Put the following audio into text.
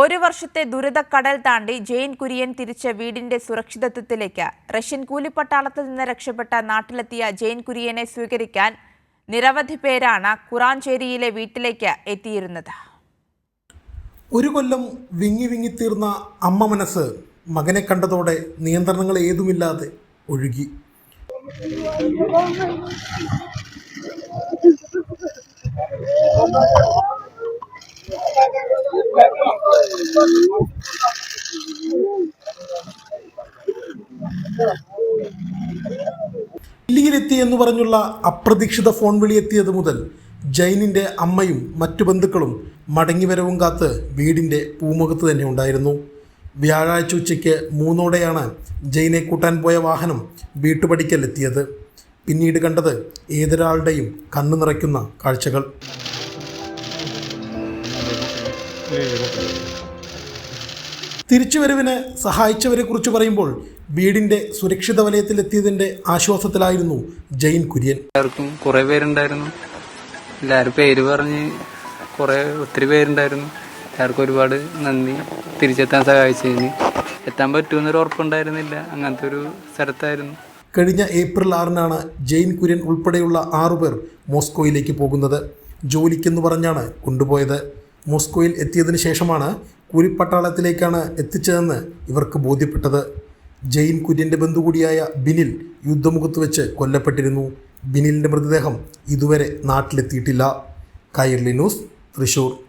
ഒരു വർഷത്തെ ദുരിതക്കടൽ താണ്ടി ജെയിൻ കുര്യൻ തിരിച്ച വീടിന്റെ സുരക്ഷിതത്വത്തിലേക്ക് റഷ്യൻ കൂലിപ്പട്ടാളത്തിൽ നിന്ന് രക്ഷപ്പെട്ട നാട്ടിലെത്തിയ ജെയിൻ കുര്യനെ സ്വീകരിക്കാൻ നിരവധി പേരാണ് കുറാഞ്ചേരിയിലെ വീട്ടിലേക്ക് എത്തിയിരുന്നത്. ഒരു കൊല്ലം വിങ്ങി തീർന്ന അമ്മ മനസ്സ് മകനെ കണ്ടതോടെ നിയന്ത്രണങ്ങൾ ഏതുമില്ലാതെ ഒഴുകി. ദില്ലിയിലെത്തി എന്ന് പറഞ്ഞുള്ള അപ്രതീക്ഷിത ഫോൺ വിളി എത്തിയത് മുതൽ ജൈനിൻ്റെ അമ്മയും മറ്റു ബന്ധുക്കളും മടങ്ങിവരവും കാത്ത് വീടിൻ്റെ പൂമുഖത്ത് തന്നെ ഉണ്ടായിരുന്നു. വ്യാഴാഴ്ച ഉച്ചയ്ക്ക് 3:00-ഓടെയാണ് ജൈനെ കൂട്ടാൻ പോയ വാഹനം വീട്ടുപടിക്കലെത്തിയത്. പിന്നീട് കണ്ടത് ഏതൊരാളുടെയും കണ്ണു നിറയ്ക്കുന്ന കാഴ്ചകൾ. തിരിച്ചുവരവിന് സഹായിച്ചവരെ കുറിച്ച് പറയുമ്പോൾ വീടിന്റെ സുരക്ഷിത വലയത്തിലെത്തിയതിന്റെ ആശ്വാസത്തിലായിരുന്നു ജെയിൻ കുര്യൻ. എല്ലാവർക്കും കുറെ പേരുണ്ടായിരുന്നു, എല്ലാവരും പേര് പറഞ്ഞ് ഒത്തിരി പേരുണ്ടായിരുന്നു. എല്ലാവർക്കും ഒരുപാട് നന്ദി. തിരിച്ചെത്താൻ സഹായിച്ചതിന്. എത്താൻ പറ്റുമെന്നൊരു ഉറപ്പുണ്ടായിരുന്നില്ല, അങ്ങനത്തെ ഒരു സ്ഥലത്തായിരുന്നു. കഴിഞ്ഞ ഏപ്രിൽ 6-നാണ് ജെയിൻ കുര്യൻ ഉൾപ്പെടെയുള്ള 6 പേർ മോസ്കോയിലേക്ക് പോകുന്നത്. ജോലിക്കെന്ന് പറഞ്ഞാണ് കൊണ്ടുപോയത്. മോസ്കോയിൽ എത്തിയതിന് ശേഷമാണ് കൂലിപ്പട്ടാളത്തിലേക്കാണ് എത്തിച്ചതെന്ന് ഇവർക്ക് ബോധ്യപ്പെട്ടത്. ജെയിൻ കുര്യൻ്റെ ബന്ധു കൂടിയായ ബിനിൽ യുദ്ധമുഖത്ത് വെച്ച് കൊല്ലപ്പെട്ടിരുന്നു. ബിനിലിൻ്റെ മൃതദേഹം ഇതുവരെ നാട്ടിലെത്തിയിട്ടില്ല. കൈരളി ന്യൂസ്, തൃശ്ശൂർ.